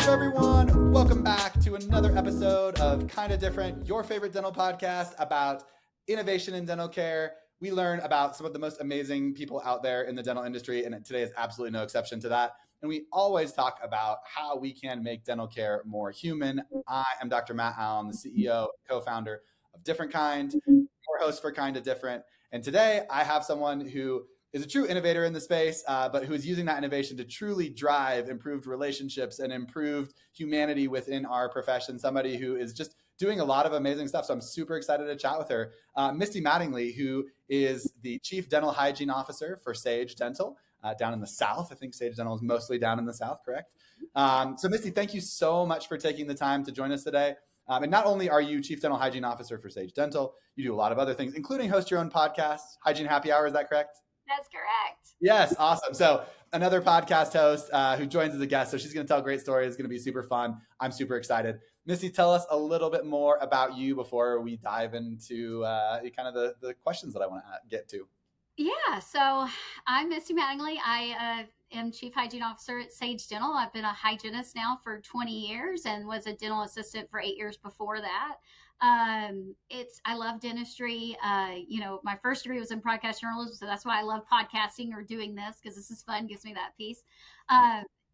up, everyone? Welcome back to another episode of Kinda Different, your favorite dental podcast about innovation in dental care. We learn about some of the most amazing people out there in the dental industry, and today is absolutely no exception to that. And we always talk about how we can make dental care more human. I am Dr. Matt Allen, the CEO and co-founder of DifferentKind, your host for Kinda Different. And today I have someone who is a true innovator in the space, but who is using that innovation to truly drive improved relationships and improved humanity within our profession. Somebody who is just doing a lot of amazing stuff. So I'm super excited to chat with her. Misty Mattingly, who is the Chief Dental Hygiene Officer for Sage Dental down in the South. I think Sage Dental is mostly down in the South, correct? So Misty, thank you so much for taking the time to join us today. And not only are you Chief Dental Hygiene Officer for Sage Dental, you do a lot of other things, including host your own podcast, Hygiene Happy Hour. Is that correct? That's correct. Yes, awesome. So another podcast host who joins as a guest. So she's going to tell a great story. It's going to be super fun. I'm super excited. Misty, tell us a little bit more about you before we dive into kind of the questions that I want to get to. Yeah, so I'm Misty Mattingly. I am Chief Hygiene Officer at Sage Dental. I've been a hygienist now for 20 years and was a dental assistant for 8 years before that. I love dentistry. My first degree was in broadcast journalism, so that's why I love podcasting or doing this, because this is fun, gives me that piece.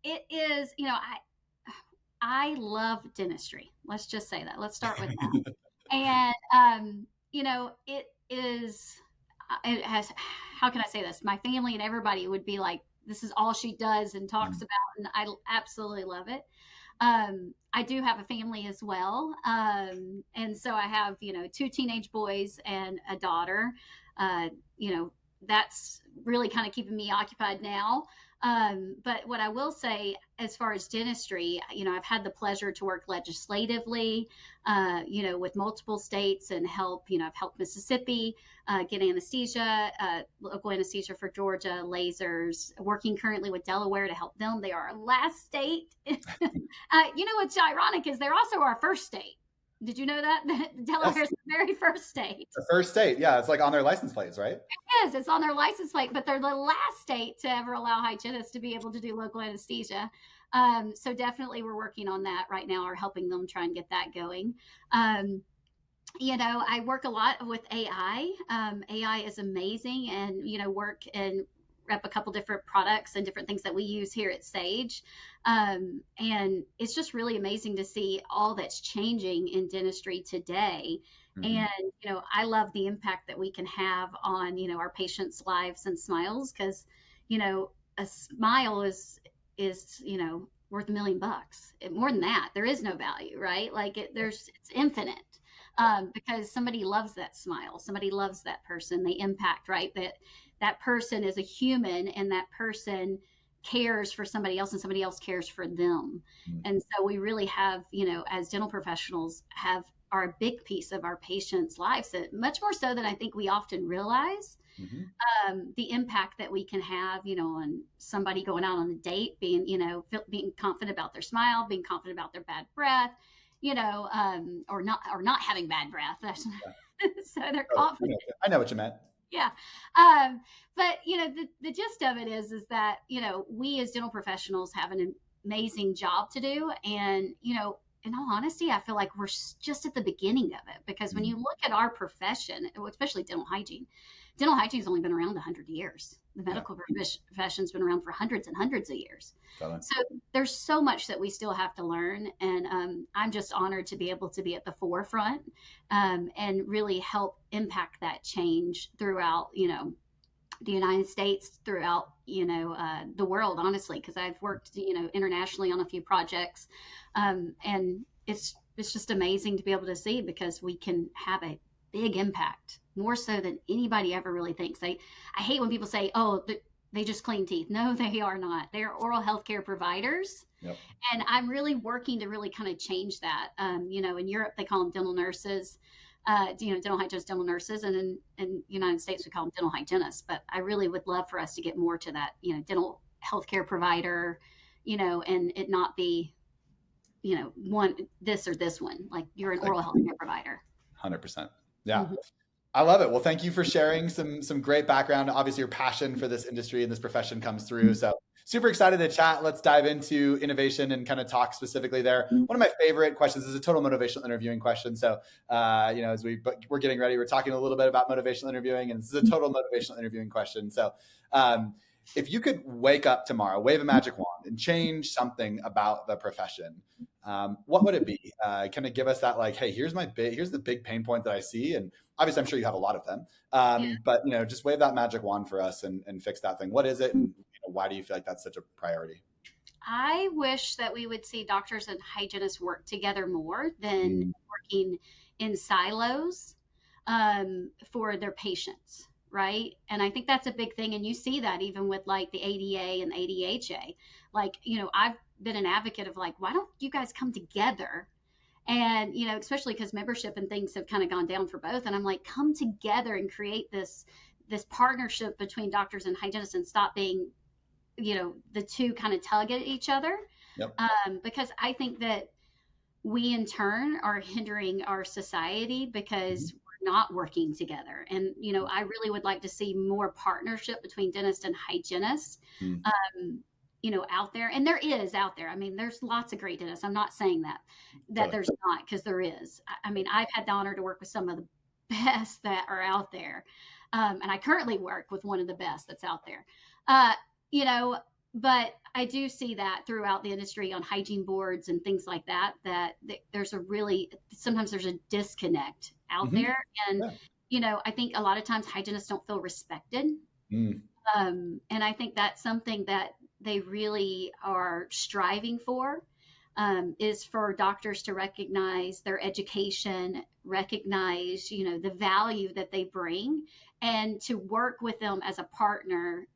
It is, I love dentistry. Let's just say that. Let's start with that. And, it has, how can I say this? My family and everybody would be like, this is all she does and talks about, and I absolutely love it. I do have a family as well. And so I have, 2 teenage boys and a daughter. That's really kind of keeping me occupied now. But what I will say, as far as dentistry, I've had the pleasure to work legislatively, with multiple states and help, I've helped Mississippi get anesthesia, local anesthesia for Georgia, lasers, working currently with Delaware to help them. They are our last state. What's ironic is they're also our first state. Did you know that? Delaware is the very first state. The first state, yeah. It's like on their license plates, right? It is. It's on their license plate, but they're the last state to ever allow hygienists to be able to do local anesthesia. So definitely we're working on that right now, or helping them try and get that going. I work a lot with AI. AI is amazing, and, work and rep a couple different products and different things that we use here at Sage. And it's just really amazing to see all that's changing in dentistry today. Mm-hmm. And, I love the impact that we can have on, our patients' lives and smiles, because, a smile is, worth $1 million. More than that, there is no value, right? Like it's infinite. Because somebody loves that smile. Somebody loves that person. They impact, right? That person is a human, and that person cares for somebody else, and somebody else cares for them. Mm-hmm. And so we really have, as dental professionals, are a big piece of our patients' lives, that much more so than I think we often realize. Mm-hmm. The impact that we can have, on somebody going out on a date, being confident about their smile, being confident about their bad breath, or not having bad breath. So they're confident. I know what you meant. Yeah. But the gist of it is that, we as dental professionals have an amazing job to do. And, in all honesty, I feel like we're just at the beginning of it, because when you look at our profession, especially dental hygiene has only been around 100 years. The medical profession's been around for hundreds and hundreds of years. So there's so much that we still have to learn. And I'm just honored to be able to be at the forefront and really help impact that change throughout, the United States, throughout, the world, honestly, because I've worked, internationally on a few projects. And it's just amazing to be able to see, because we can have a big impact, more so than anybody ever really thinks. I hate when people say, oh, they just clean teeth. No, they are not. They are oral healthcare providers. Yep. And I'm really working to really kind of change that. In Europe, they call them dental nurses, dental hygienists, dental nurses. And in the United States, we call them dental hygienists. But I really would love for us to get more to that, dental healthcare provider, and it not be, one, this or this one, like you're an oral healthcare provider. 100%. Yeah. Mm-hmm. I love it. Well, thank you for sharing some great background. Obviously, your passion for this industry and this profession comes through. So Super excited to chat. Let's dive into innovation and kind of talk specifically there. One of my favorite questions is a total motivational interviewing question. So, as we're getting ready, we're talking a little bit about motivational interviewing, and this is a total motivational interviewing question. So, if you could wake up tomorrow, wave a magic wand, and change something about the profession, what would it be? Kind of give us that, like, hey, here's the big pain point that I see, and obviously, I'm sure you have a lot of them. But just wave that magic wand for us and fix that thing. What is it, and why do you feel like that's such a priority? I wish that we would see doctors and hygienists work together more than working in silos for their patients, right? And I think that's a big thing. And you see that even with like the ADA and ADHA. Like, I've been an advocate of like, why don't you guys come together? And, especially because membership and things have kind of gone down for both. And I'm like, come together and create this partnership between doctors and hygienists and stop being, the two kind of tug at each other. Yep. Because I think that we in turn are hindering our society because we're not working together. And, I really would like to see more partnership between dentists and hygienists. Out there. And there is out there. I mean, there's lots of great dentists. I'm not saying that totally. There's not, because there is. I mean, I've had the honor to work with some of the best that are out there. And I currently work with one of the best that's out there. But I do see that throughout the industry on hygiene boards and things like that, sometimes there's a disconnect out there. And, I think a lot of times hygienists don't feel respected. And I think that's something that they really are striving for, is for doctors to recognize their education, recognize, the value that they bring, and to work with them as a partner,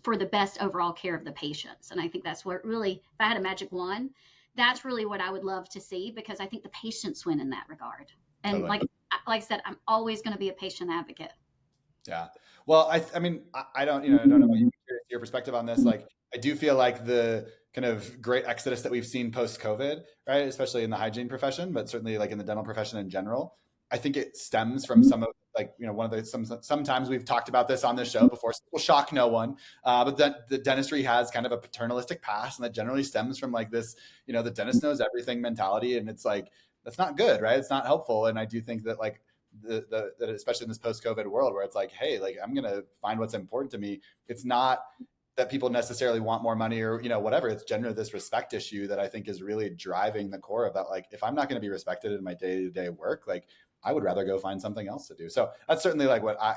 for the best overall care of the patients. And I think that's what really, if I had a magic wand, that's really what I would love to see, because I think the patients win in that regard. And totally. like I said, I'm always going to be a patient advocate. Yeah. Well, I mean, I don't know about your perspective on this. Like, I do feel like the kind of great exodus that we've seen post-COVID, right, especially in the hygiene profession, but certainly like in the dental profession in general, I think it stems from some of one of the, sometimes we've talked about this on this show before, so it will shock no one. But the dentistry has kind of a paternalistic past, and that generally stems from like this, the dentist knows everything mentality. And it's like, that's not good, right? It's not helpful. And I do think that like, that especially in this post-COVID world where it's like, hey, like I'm going to find what's important to me. It's not that people necessarily want more money or, whatever. It's generally this respect issue that I think is really driving the core of that. Like, if I'm not going to be respected in my day-to-day work, like I would rather go find something else to do. So that's certainly like what I,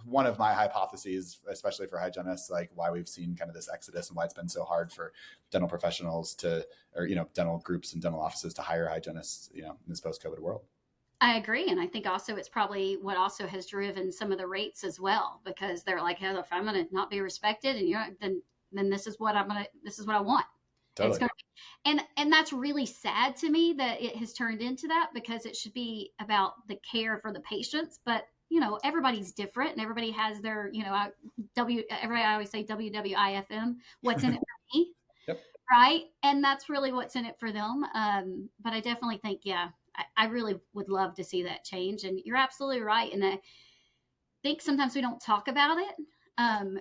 one of my hypotheses, especially for hygienists, like why we've seen kind of this exodus and why it's been so hard for dental professionals or dental groups and dental offices to hire hygienists, in this post-COVID world. I agree. And I think also it's probably what also has driven some of the rates as well, because they're like, hey, if I'm going to not be respected and then this is what I want. Totally. And that's really sad to me that it has turned into that, because it should be about the care for the patients. But, everybody's different and everybody has their, everybody always say WWIFM, what's in it for me. Yep. Right. And that's really what's in it for them. But I definitely think, I really would love to see that change. And you're absolutely right. And I think sometimes we don't talk about it.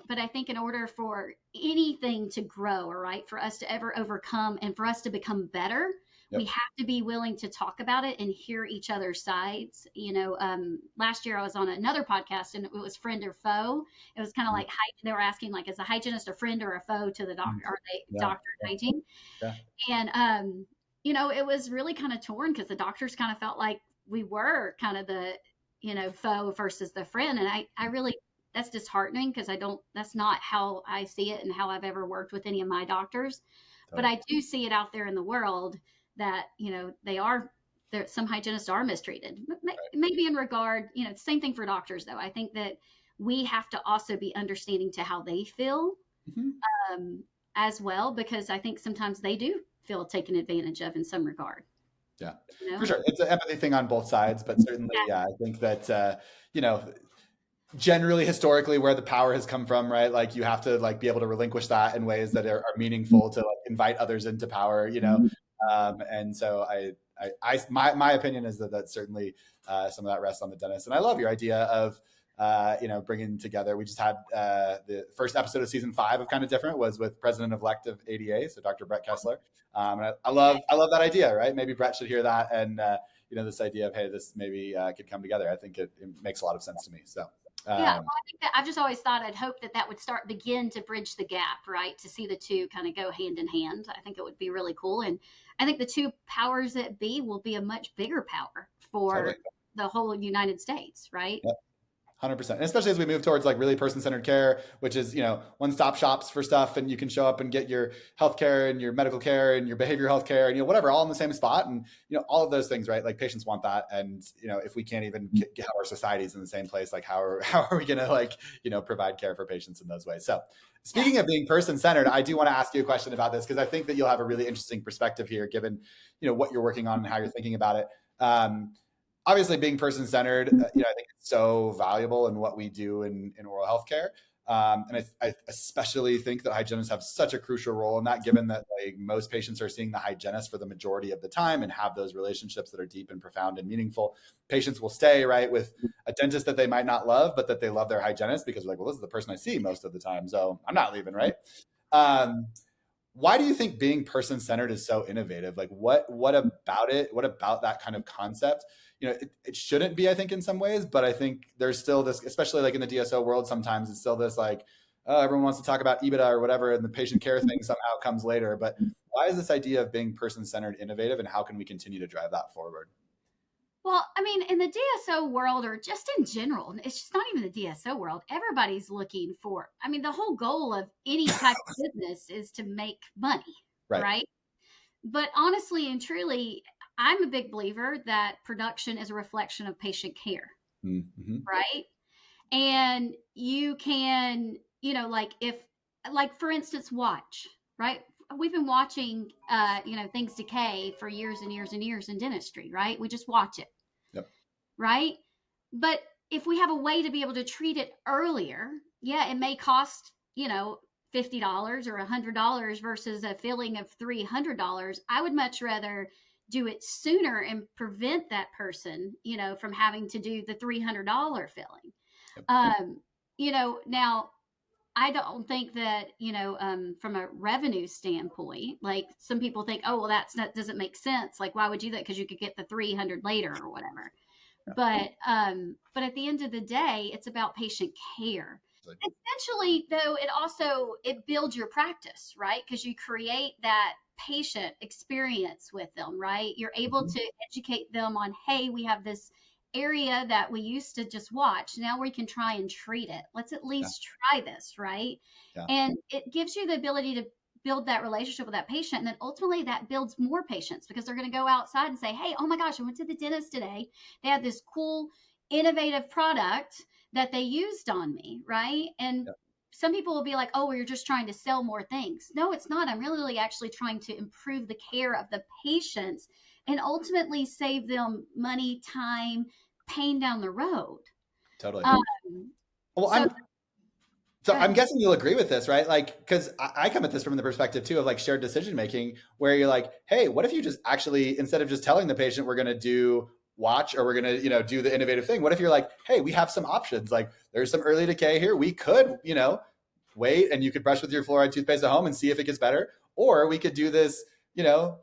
But I think in order for anything to grow, or right, for us to ever overcome and for us to become better, we have to be willing to talk about it and hear each other's sides. Last year I was on another podcast and it was friend or foe. It was kind of like, they were asking like, is a hygienist a friend or a foe to the doctor? Are they doctor and hygiene? Yeah. And, it was really kind of torn, because the doctors kind of felt like we were kind of the, foe versus the friend. And I really, that's disheartening, because that's not how I see it and how I've ever worked with any of my doctors. But I do see it out there in the world that, some hygienists are mistreated, maybe in regard, same thing for doctors though. I think that we have to also be understanding to how they feel as well, because I think sometimes they do feel taken advantage of in some regard. Yeah, for sure. It's an empathy thing on both sides, but certainly, I think that, generally historically where the power has come from, right? Like you have to like be able to relinquish that in ways that are meaningful to like invite others into power, and so my opinion is that that's certainly some of that rests on the dentist. And I love your idea of, bringing together. We just had the first episode of season 5 of Kind of Different was with President-elect of ADA, so Dr. Brett Kessler. And I love that idea, right? Maybe Brett should hear that, and this idea of, hey, this maybe could come together. I think it makes a lot of sense to me. So. Well, I think that I've just always thought, I'd hope that would begin to bridge the gap, right? To see the two kind of go hand in hand. I think it would be really cool. And I think the two powers that be will be a much bigger power for the whole United States, right? Yep. 100%. And especially as we move towards like really person-centered care, which is, one-stop shops for stuff, and you can show up and get your healthcare and your medical care and your behavioral health care and, whatever, all in the same spot. And, all of those things, right? Like patients want that. And, if we can't even get our societies in the same place, like how are we going to provide care for patients in those ways? So speaking of being person-centered, I do want to ask you a question about this, because I think that you'll have a really interesting perspective here, given, what you're working on and how you're thinking about it. Obviously, being person-centered, I think it's so valuable in what we do in oral health care. And I especially think that hygienists have such a crucial role in that, given that like most patients are seeing the hygienist for the majority of the time and have those relationships that are deep and profound and meaningful. Patients will stay, right, with a dentist that they might not love, but that they love their hygienist because they're like, well, this is the person I see most of the time, so I'm not leaving, right? Why do you think being person-centered is so innovative? Like what about it? What about that kind of concept? It shouldn't be, I think, in some ways, but I think there's still this, especially like in the DSO world, sometimes it's still this like, oh, everyone wants to talk about EBITDA or whatever, and the patient care thing somehow comes later. But why is this idea of being person-centered innovative, and how can we continue to drive that forward? Well, I mean, in the DSO world, or just in general, it's just not even the DSO world. Everybody's looking for, the whole goal of any type of business is to make money, right? But honestly and truly, I'm a big believer that production is a reflection of patient care, right? And you can, for instance, watch, right? We've been watching, things decay for years and years and years in dentistry, right? We just watch it, right? But if we have a way to be able to treat it earlier, it may cost, $50 or $100 versus a filling of $300. I would much rather do it sooner and prevent that person, from having to do the $300 filling. Now I don't think that, from a revenue standpoint, like some people think, oh, well, that doesn't make sense. Like, why would you do that? Because you could get the 300 later or whatever. But at the end of the day, it's about patient care. Essentially, though, it builds your practice, right? Because you create that patient experience with them, right? You're able to educate them on, hey, we have this area that we used to just watch. Now we can try and treat it. Let's at least try this, right? And it gives you the ability to build that relationship with that patient. And then ultimately that builds more patients, because they're going to go outside and say, hey, oh my gosh, I went to the dentist today. They had this cool, innovative product that they used on me, right? And some people will be like, oh, well, you're just trying to sell more things. No, it's not. I'm really actually trying to improve the care of the patients and ultimately save them money, time, pain down the road. Totally. I'm guessing you'll agree with this, right? Like, because I come at this from the perspective too of like shared decision making, where you're like, hey, what if you just actually, instead of just telling the patient we're going to do watch or we're going to, do the innovative thing, what if you're like, hey, we have some options. Like there's some early decay here. We could, wait, and you could brush with your fluoride toothpaste at home and see if it gets better. Or we could do this,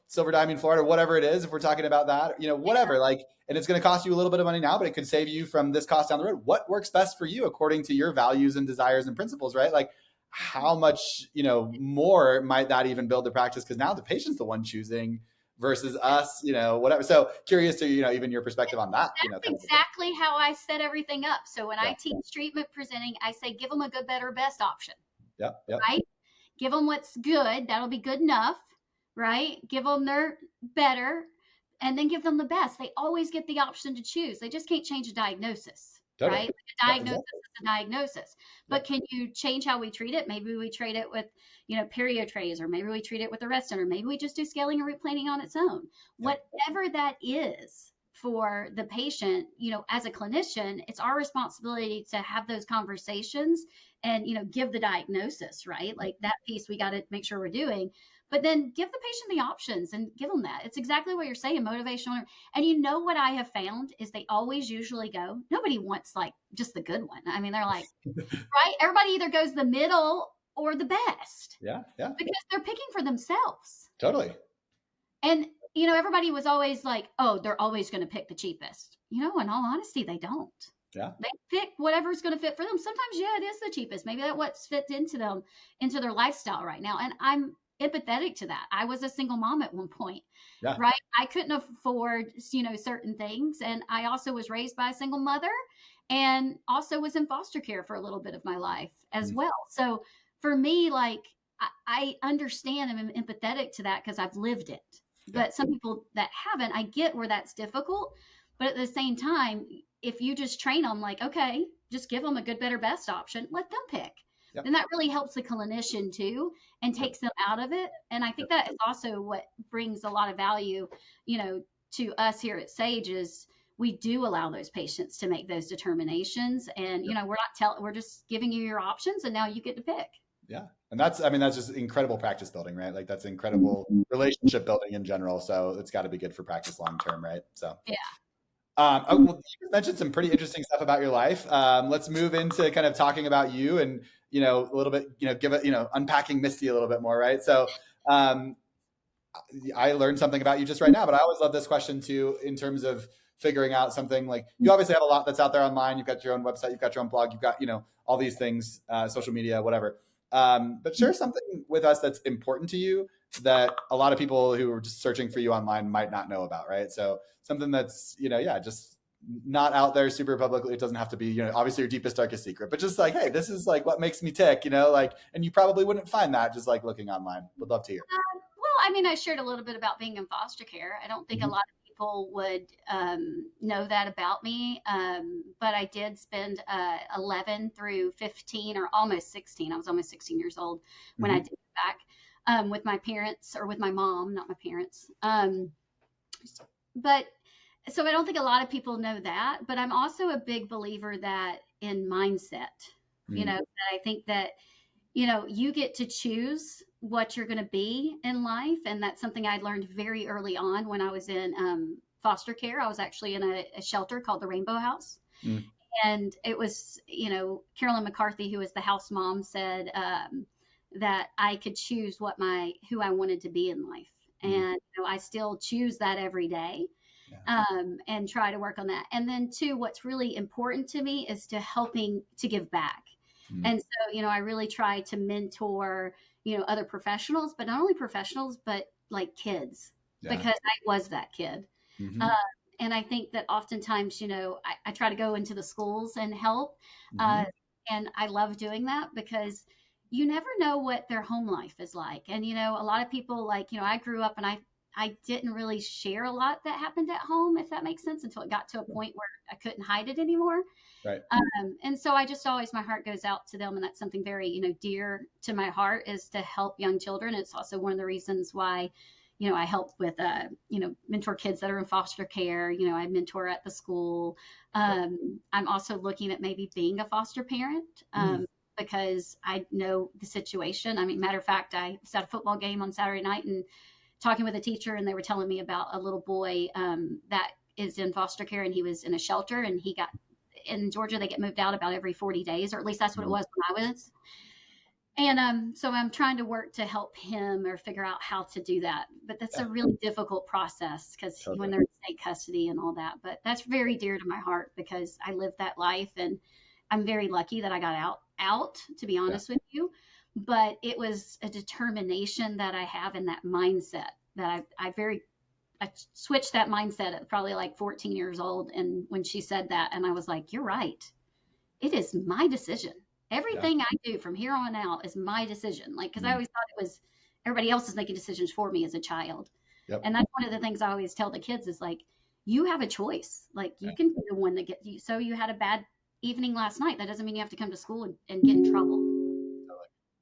silver diamond fluoride or whatever it is, if we're talking about that, whatever, like, and it's going to cost you a little bit of money now, but it could save you from this cost down the road. What works best for you according to your values and desires and principles, right? Like how much, more might that even build the practice? Because now the patient's the one choosing versus us, whatever. So curious to, even your perspective on that. That's exactly how I set everything up. So when I teach treatment presenting, I say, give them a good, better, best option. Right? Give them what's good. That'll be good enough, right? Give them their better, and then give them the best. They always get the option to choose. They just can't change a diagnosis, right? A diagnosis is a diagnosis. But can you change how we treat it? Maybe we treat it with, perio trays, or maybe we treat it with a rest center. Maybe we just do scaling or replaning on its own. Whatever that is for the patient, as a clinician, it's our responsibility to have those conversations and, give the diagnosis, right? Like that piece we got to make sure we're doing. but then give the patient the options and give them that. It's exactly what you're saying, motivational. And you know what I have found is they always usually go, nobody wants like just the good one. I mean, they're like, right? Everybody either goes the middle or the best. Yeah. Yeah. Because they're picking for themselves. Totally. And, everybody was always like, oh, they're always going to pick the cheapest. In all honesty, they don't. Yeah. They pick whatever's going to fit for them. Sometimes, yeah, it is the cheapest. Maybe that's what's fit into them, into their lifestyle right now. And I'm empathetic to that. I was a single mom at one point, right? I couldn't afford, certain things. And I also was raised by a single mother and also was in foster care for a little bit of my life as well. So for me, like, I understand and I'm empathetic to that because I've lived it. But some people that haven't, I get where that's difficult. But at the same time, if you just train them like, okay, just give them a good, better, best option, let them pick. Then that really helps the clinician too and takes them out of it. And I think that is also what brings a lot of value, to us here at Sage is we do allow those patients to make those determinations. And, we're just giving you your options and now you get to pick. Yeah. And that's just incredible practice building, right? Like that's incredible relationship building in general. So it's got to be good for practice long-term, right? So, yeah. Well, you mentioned some pretty interesting stuff about your life. Let's move into kind of talking about you and, a little bit, give it, unpacking Misty a little bit more, right? So, I learned something about you just right now, but I always love this question too, in terms of figuring out something like you obviously have a lot that's out there online. You've got your own website, you've got your own blog, you've got, all these things, social media, whatever. But share something with us that's important to you that a lot of people who are just searching for you online might not know about, right? So something that's, just not out there super publicly. It doesn't have to be, obviously your deepest, darkest secret, but just like, hey, this is like what makes me tick, and you probably wouldn't find that just like looking online. Would love to hear. I shared a little bit about being in foster care. I don't think a lot of people would know that about me. But I did spend 11 through 15 or almost 16. I was almost 16 years old when I did it back with my parents or with my mom, not my parents. But so I don't think a lot of people know that, but I'm also a big believer that in mindset, that I think that, you get to choose what you're going to be in life. And that's something I learned very early on when I was in foster care. I was actually in a shelter called the Rainbow House. And it was, Carolyn McCarthy, who was the house mom, said that I could choose who I wanted to be in life. And I still choose that every day. And try to work on that. And then too, what's really important to me is to give back. And so, I really try to mentor, other professionals, but not only professionals, but like kids, because I was that kid. And I think that oftentimes, I try to go into the schools and help. And I love doing that because you never know what their home life is like. And, a lot of people like, I grew up and I didn't really share a lot that happened at home, if that makes sense, until it got to a point where I couldn't hide it anymore. Right. And so I just always, my heart goes out to them. And that's something very, dear to my heart is to help young children. It's also one of the reasons why, I help with, mentor kids that are in foster care. I mentor at the school. I'm also looking at maybe being a foster parent because I know the situation. I mean, matter of fact, I was at a football game on Saturday night and talking with a teacher, and they were telling me about a little boy that is in foster care, and he was in a shelter, and he got in Georgia. They get moved out about every 40 days, or at least that's what it was when I was. And so I'm trying to work to help him or figure out how to do that. But that's a really difficult process because when they're in state custody and all that. But that's very dear to my heart because I lived that life, and I'm very lucky that I got out, to be honest with you. But it was a determination that I have in that mindset that I switched that mindset at probably like 14 years old. And when she said that, and I was like, you're right. It is my decision. Everything I do from here on out is my decision. Like, cause I always thought it was everybody else is making decisions for me as a child. And that's one of the things I always tell the kids is like, you have a choice. Like you can be the one that gets you. So you had a bad evening last night. That doesn't mean you have to come to school and get in trouble.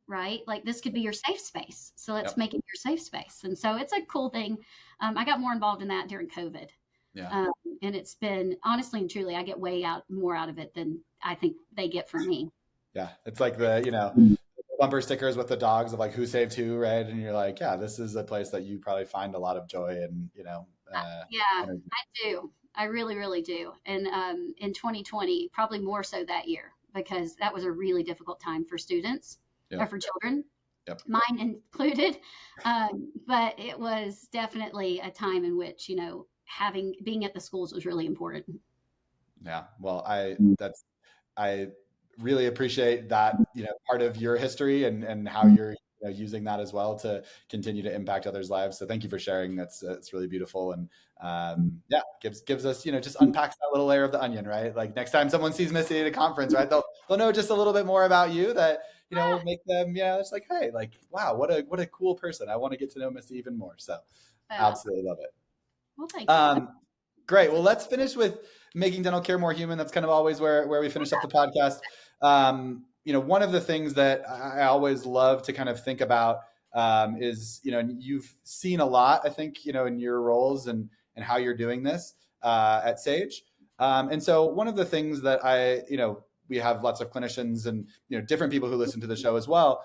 Right? Like this could be your safe space. So let's make it your safe space. And so it's a cool thing. I got more involved in that during COVID. And it's been honestly and truly, I get way more out of it than I think they get from me. Yeah. It's like the bumper stickers with the dogs of like who saved who, right? And you're like, yeah, this is a place that you probably find a lot of joy and, Yeah, energy. I do. I really, really do. And in 2020, probably more so that year, because that was a really difficult time for students or Yep. for children, Yep. mine included. But it was definitely a time in which, being at the schools was really important. Yeah. Well, I really appreciate that, part of your history and how you're using that as well to continue to impact others' lives. So thank you for sharing. That's it's really beautiful. And yeah, gives us, just unpacks that little layer of the onion, right? Like next time someone sees Misty at a conference, right? They'll know just a little bit more about you that, will make them, it's like, hey, like, wow, what a cool person. I want to get to know Misty even more. So Yeah. absolutely love it. Well, thank you. Great. Well, let's finish with making dental care more human. That's kind of always where we finish up the podcast. One of the things that I always love to kind of think about is, you've seen a lot, I think, in your roles and how you're doing this at Sage. And so one of the things that we have lots of clinicians and, different people who listen to the show as well.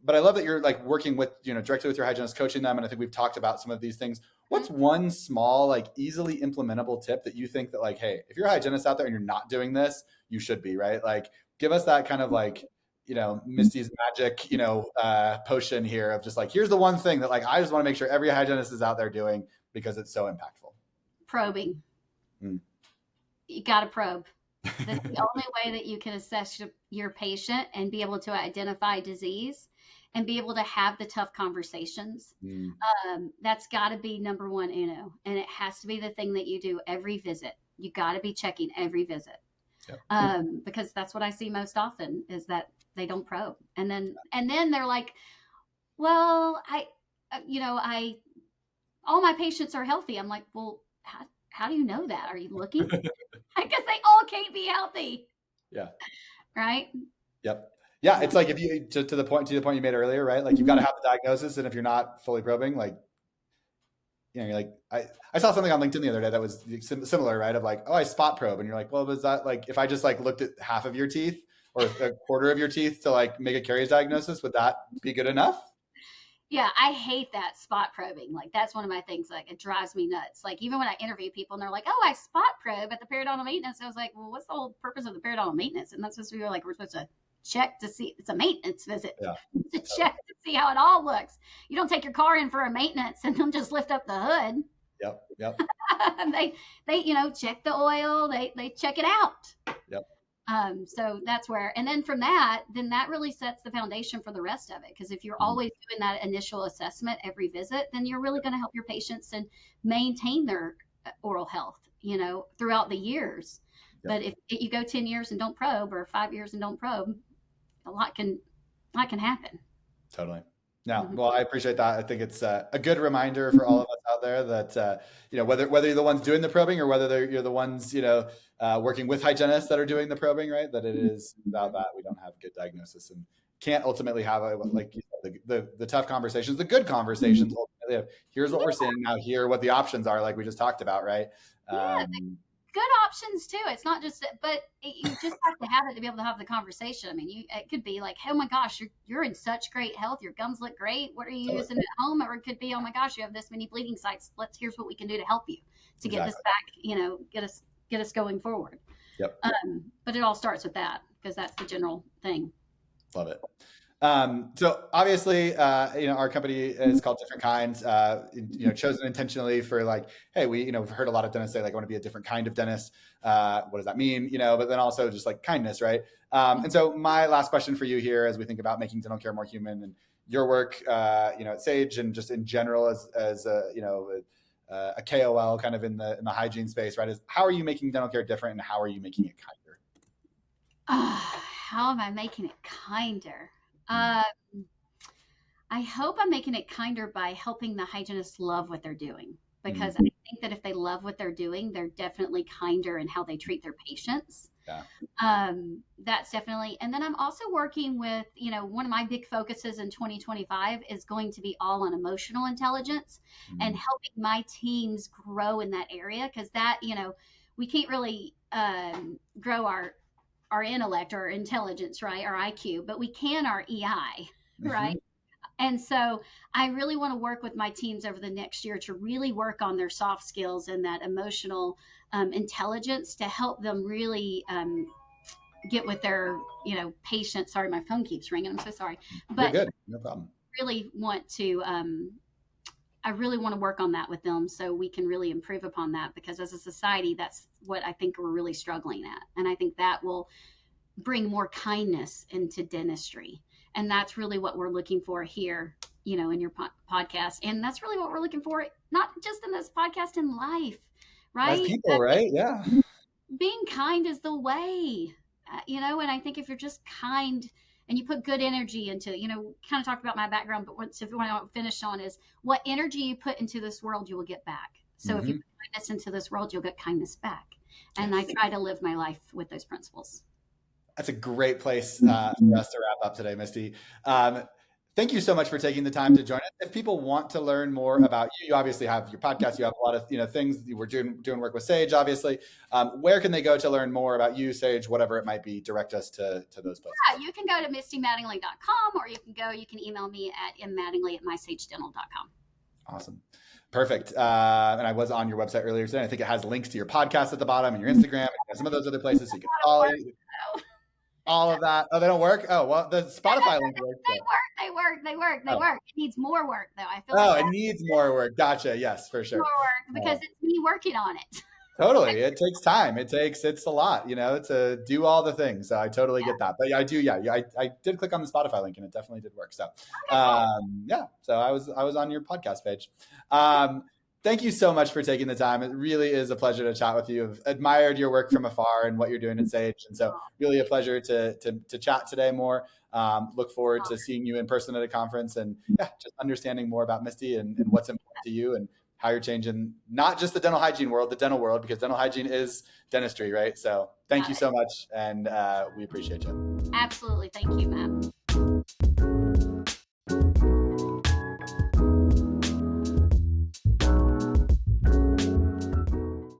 But I love that you're like working with, directly with your hygienist, coaching them. And I think we've talked about some of these things. What's one small, like easily implementable tip that you think that like, hey, if you're a hygienist out there and you're not doing this, you should be, right? Like give us that kind of like, Misty's magic, potion here of just like, here's the one thing that like, I just want to make sure every hygienist is out there doing because it's so impactful. Probing. You got to probe. That's the only way that you can assess your patient and be able to identify disease and be able to have the tough conversations. That's got to be number one, and it has to be the thing that you do every visit. You got to be checking every visit. Yep. Because that's what I see most often is that they don't probe. And then they're like, well, all my patients are healthy. I'm like, well, how do you know that? Are you looking? Because they all can't be healthy. Yeah. Right. Yep. Yeah. It's like if you to the point you made earlier, right? Like you've got to have the diagnosis, and if you're not fully probing, like, you're like, I saw something on LinkedIn the other day that was similar, right? Of like, oh, I spot probe, and you're like, well, was that like if I just like looked at half of your teeth or a quarter of your teeth to like make a caries diagnosis, would that be good enough? Yeah, I hate that spot probing. Like that's one of my things. Like it drives me nuts. Like even when I interview people and they're like, "Oh, I spot probe at the periodontal maintenance," I was like, "Well, what's the whole purpose of the periodontal maintenance?" And that's supposed to be like we're supposed to check to see. It's a maintenance visit to check to see how it all looks. You don't take your car in for a maintenance and then just lift up the hood. Yep. they check the oil. They check it out. Yep. So that's where, and then from that, then that really sets the foundation for the rest of it. Because if you're always doing that initial assessment every visit, then you're really going to help your patients and maintain their oral health, throughout the years. Yep. But if you go 10 years and don't probe, or 5 years and don't probe, a lot can happen. Totally. Yeah. Well, I appreciate that. I think it's a good reminder for all of us out there that, whether you're the ones doing the probing or whether you're the ones, working with hygienists that are doing the probing, right? That it is without that, we don't have good diagnosis and can't ultimately have like you said, the tough conversations, the good conversations. Ultimately, here's what we're seeing now. Here, what the options are, like we just talked about, right? Good options too. It's not just, but you just have to have it to be able to have the conversation. I mean, it could be like, oh my gosh, you're in such great health. Your gums look great. What are you using at home? Or it could be, oh my gosh, you have this many bleeding sites. Here's what we can do to help you to get this back. Get us going forward. Yep. But it all starts with that because that's the general thing. Love it. So obviously, our company is called DifferentKind, chosen intentionally for like, hey, we've heard a lot of dentists say like, I want to be a different kind of dentist. What does that mean? But then also just like kindness, right? And so my last question for you here, as we think about making dental care more human and your work, at Sage and just in general as a KOL kind of in the hygiene space, right? Is how are you making dental care different and how are you making it kinder? How am I making it kinder? I hope I'm making it kinder by helping the hygienists love what they're doing, because I think that if they love what they're doing, they're definitely kinder in how they treat their patients. Yeah. That's definitely. And then I'm also working with, one of my big focuses in 2025 is going to be all on emotional intelligence and helping my teams grow in that area. Cause that, we can't really grow our our intellect or intelligence, right? Our IQ, but we can our EI, right? Mhm. And so I really want to work with my teams over the next year to really work on their soft skills and that emotional intelligence to help them really get with their, patients. Sorry, my phone keeps ringing. I'm so sorry. You're But good. No problem. really want to, I really want to work on that with them so we can really improve upon that, because as a society, that's what I think we're really struggling at. And I think that will bring more kindness into dentistry. And that's really what we're looking for here, in your podcast. And that's really what we're looking for, not just in this podcast, in life, As right? people, right? Yeah. Being kind is the way, and I think if you're just kind and you put good energy into, kind of talked about my background, but what I want to finish on is what energy you put into this world, you will get back. So if you put kindness into this world, you'll get kindness back. And I try to live my life with those principles. That's a great place for us to wrap up today, Misty. Thank you so much for taking the time to join us. If people want to learn more about you, you obviously have your podcast. You have a lot of things. We're doing work with Sage, obviously. Where can they go to learn more about you, Sage, whatever it might be? Direct us to those places. Yeah, you can go to mistymattingly.com, or you can email me at mmattingly@mysagedental.com. Awesome. Perfect. And I was on your website earlier today. I think it has links to your podcast at the bottom and your Instagram and some of those other places. So you can follow you. All of that. Oh, they don't work? Oh, well, the Spotify link works. They work. It needs more work, though. I feel like it needs more work. Gotcha. Yes, for sure. More work, because it's me working on it. Totally. It takes time. It's a lot, to do all the things. So I totally get that. But I do. Yeah. I did click on the Spotify link and it definitely did work. So, yeah. So I was on your podcast page. Thank you so much for taking the time. It really is a pleasure to chat with you. I've admired your work from afar and what you're doing at Sage. And so really a pleasure to chat today more. Look forward to seeing you in person at a conference and just understanding more about Misty and what's important to you and how you're changing not just the dental hygiene world, the dental world, because dental hygiene is dentistry, right? So thank you so much. And we appreciate you. Absolutely. Thank you, Matt.